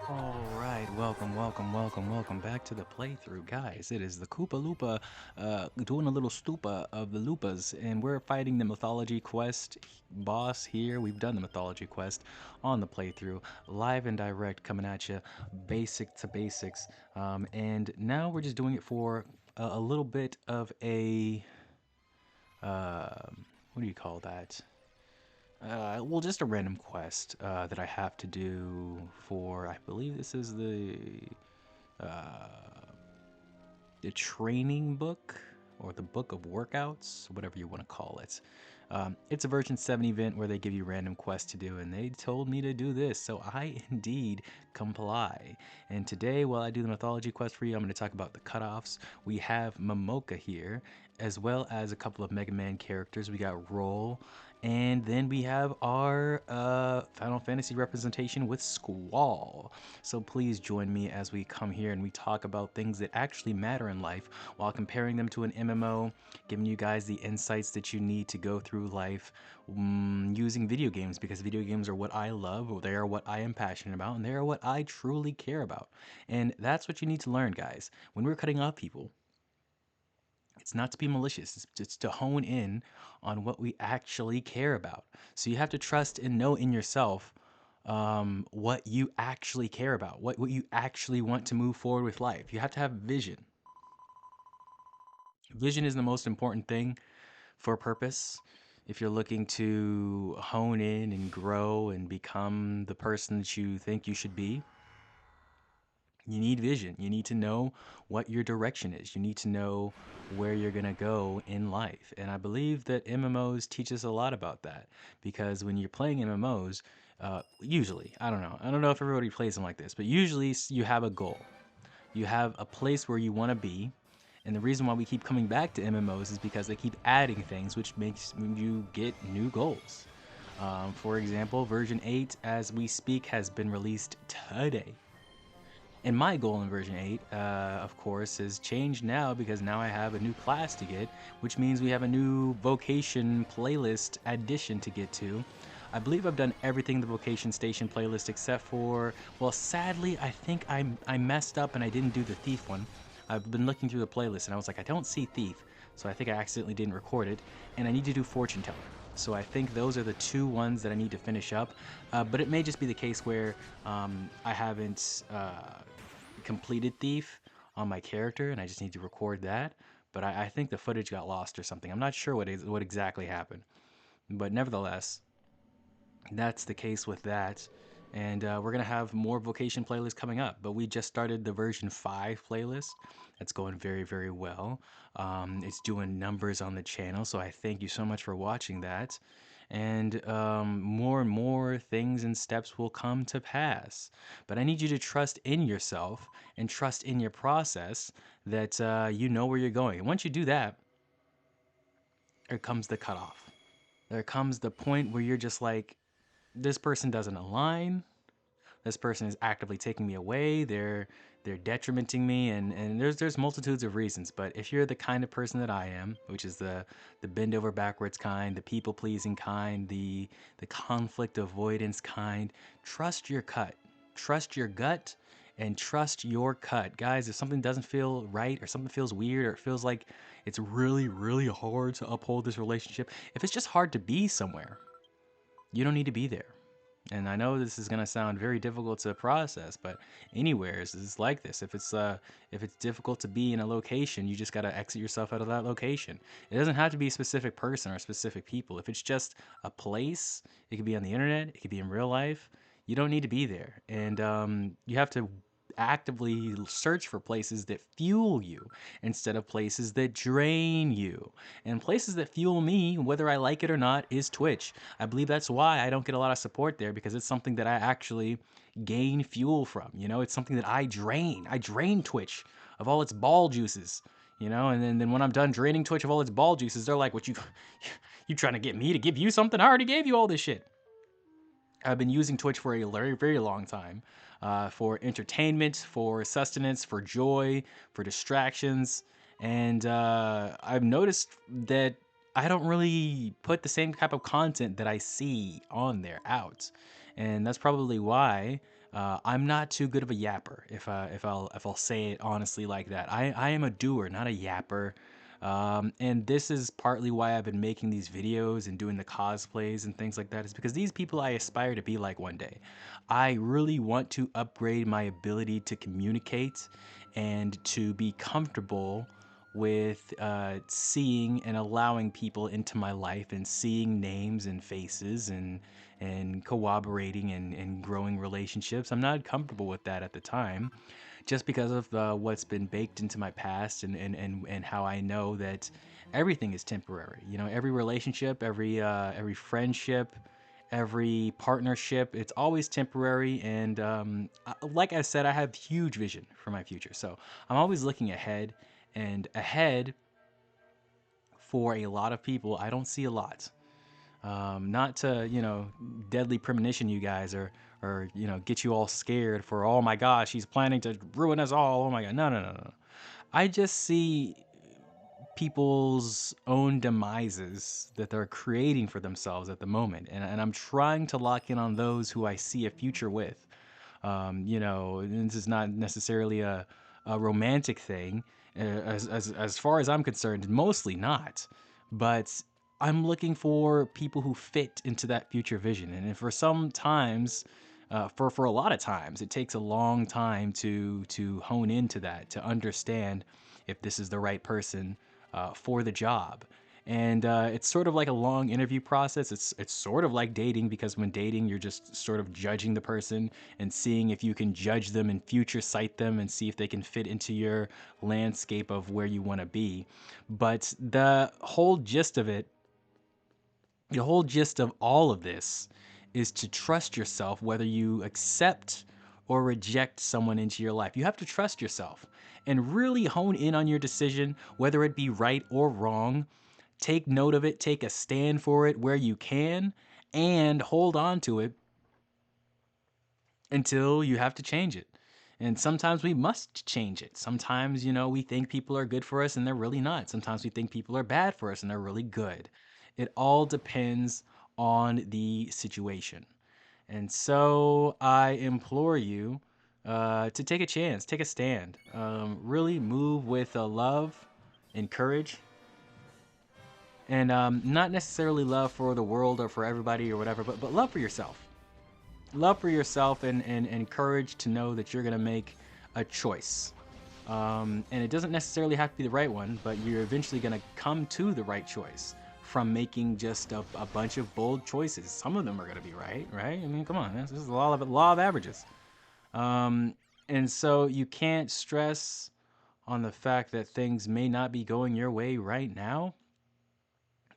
Alright, welcome back to the playthrough, guys. It is the Koopa Loopa, doing a little stupa of the Loopas, and we're fighting the mythology quest boss here. We've done the mythology quest on the playthrough, live and direct, coming at you, basic to basics, and now we're just doing it for a little bit of a, what do you call that? Well, just a random quest that I have to do for, I believe this is the training book or the book of workouts, whatever you want to call it. It's a version 7 event where they give you random quests to do, and they told me to do this, so I indeed comply. And today, while I do the mythology quest for you, I'm going to talk about the cutoffs. We have Momoka here, as well as a couple of Mega Man characters. We got Roll, and then we have our Final Fantasy representation with Squall. So please join me as we come here and we talk about things that actually matter in life while comparing them to an MMO, giving you guys the insights that you need to go through life using video games, because video games are what I love, they are what I am passionate about, and they are what I truly care about. And that's what you need to learn, guys. When we're cutting off people, it's not to be malicious, it's just to hone in on what we actually care about. So you have to trust and know in yourself what you actually care about, what you actually want to move forward with life. You have to have vision. Vision is the most important thing for a purpose. If you're looking to hone in and grow and become the person that you think you should be, you need vision. You need to know what your direction is. You need to know where you're going to go in life. And I believe that MMOs teach us a lot about that, because when you're playing MMOs, usually, I don't know if everybody plays them like this, but usually you have a goal. You have a place where you want to be. And the reason why we keep coming back to MMOs is because they keep adding things, which makes you get new goals. For example, version 8, as we speak, has been released today. And my goal in version 8, of course, is changed now because now I have a new class to get, which means we have a new vocation playlist addition to get to. I believe I've done everything the vocation station playlist except for, well, sadly, I think I messed up and I didn't do the thief one. I've been looking through the playlist and I was like, I don't see thief, so I think I accidentally didn't record it, and I need to do fortune teller. So I think those are the two ones that I need to finish up, but it may just be the case where I haven't completed thief on my character and I just need to record that. But I think the footage got lost or something. I'm not sure what exactly happened, but nevertheless, that's the case with that. And we're gonna have more vocation playlists coming up, but we just started the version 5 playlist. That's going very well. It's doing numbers on the channel, so I thank you so much for watching that. And more and more things and steps will come to pass. But I need you to trust in yourself and trust in your process, that you know where you're going. And once you do that, there comes the cutoff. There comes the point where you're just like, this person doesn't align. This person is actively taking me away. They're detrimenting me, and there's multitudes of reasons. But if you're the kind of person that I am, which is the bend over backwards kind, the people pleasing kind, the conflict avoidance kind, trust your cut. Trust your gut and trust your cut. Guys, if something doesn't feel right or something feels weird or it feels like it's really hard to uphold this relationship, if it's just hard to be somewhere, you don't need to be there. And I know this is gonna sound very difficult to process, but anywhere is like this. If it's difficult to be in a location, you just gotta exit yourself out of that location. It doesn't have to be a specific person or specific people. If it's just a place, it could be on the internet, it could be in real life. You don't need to be there, and you have to actively search for places that fuel you instead of places that drain you. And places that fuel me, whether I like it or not, is Twitch. I believe that's why I don't get a lot of support there, because it's something that I actually gain fuel from. You know, it's something that I drain. I drain Twitch of all its ball juices. You know, and then when I'm done draining Twitch of all its ball juices, they're like, "What you trying to get me to give you something? I already gave you all this shit." I've been using Twitch for a very long time, for entertainment, for sustenance, for joy, for distractions, and I've noticed that I don't really put the same type of content that I see on there out. and that's probably why I'm not too good of a yapper. If I'll say it honestly like that, I am a doer, not a yapper. And this is partly why I've been making these videos and doing the cosplays and things like that, is because these people I aspire to be like one day. I really want to upgrade my ability to communicate and to be comfortable with seeing and allowing people into my life and seeing names and faces and corroborating and growing relationships. I'm not comfortable with that at the time, just because of what's been baked into my past and how I know that everything is temporary. You know, every relationship, every friendship, every partnership, it's always temporary. And like I said, I have huge vision for my future, so I'm always looking ahead. And ahead, for a lot of people, I don't see a lot. Not to, deadly premonition you guys, or get you all scared for, oh my gosh, he's planning to ruin us all. Oh my God. No, no, no, no. I just see people's own demises that they're creating for themselves at the moment. And I'm trying to lock in on those who I see a future with. And this is not necessarily a romantic thing, as far as I'm concerned, mostly not. But I'm looking for people who fit into that future vision, and for some times, for a lot of times, it takes a long time to hone into that, to understand if this is the right person for the job. And it's sort of like a long interview process. It's sort of like dating, because when dating, you're just sort of judging the person and seeing if you can judge them and future sight them and see if they can fit into your landscape of where you want to be. But the whole gist of all of this is to trust yourself, whether you accept or reject someone into your life. You have to trust yourself and really hone in on your decision, whether it be right or wrong. Take note of it, take a stand for it where you can, and hold on to it until you have to change it. And sometimes we must change it. Sometimes, we think people are good for us and they're really not. Sometimes we think people are bad for us and they're really good. It all depends on the situation. And so I implore you to take a chance, take a stand, really move with love and courage, and not necessarily love for the world or for everybody or whatever, but love for yourself. Love for yourself, and courage to know that you're going to make a choice. And it doesn't necessarily have to be the right one, but you're eventually going to come to the right choice from making just a bunch of bold choices. Some of them are going to be right? I mean, come on, this is the law of averages. And so you can't stress on the fact that things may not be going your way right now.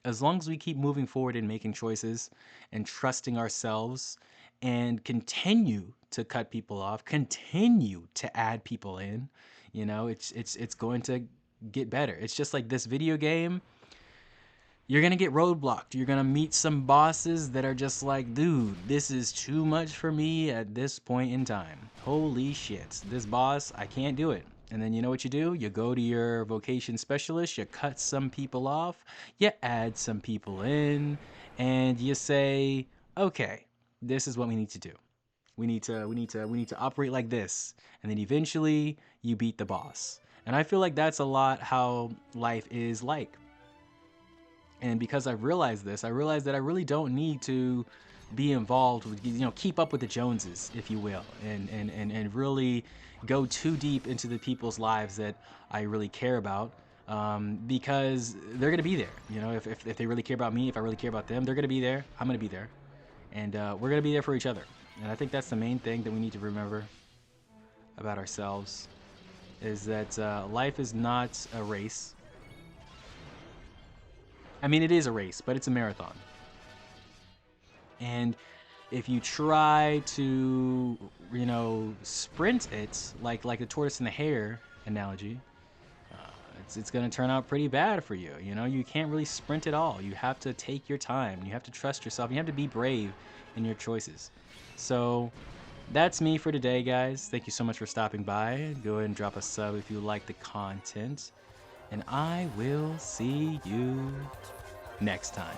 As long as we keep moving forward and making choices and trusting ourselves, and continue to cut people off, continue to add people in, it's going to get better. It's just like this video game. You're going to get roadblocked. You're going to meet some bosses that are just like, dude, this is too much for me at this point in time. Holy shit, this boss, I can't do it. And then you know what you do? You go to your vocation specialist, you cut some people off, you add some people in, and you say, okay, this is what we need to do. We need to operate like this. And then eventually you beat the boss. And I feel like that's a lot how life is like. And because I've realized this, I realized that I really don't need to be involved with, keep up with the Joneses, if you will, and really go too deep into the people's lives that I really care about, because they're going to be there. If they really care about me, if I really care about them, they're going to be there. I'm going to be there. And we're going to be there for each other. And I think that's the main thing that we need to remember about ourselves, is that life is not a race. I mean, it is a race, but it's a marathon. And if you try to, sprint it like the tortoise and the hare analogy, it's going to turn out pretty bad for you. You can't really sprint it all. You have to take your time. You have to trust yourself. You have to be brave in your choices. So that's me for today, guys. Thank you so much for stopping by. Go ahead and drop a sub if you like the content. And I will see you next time.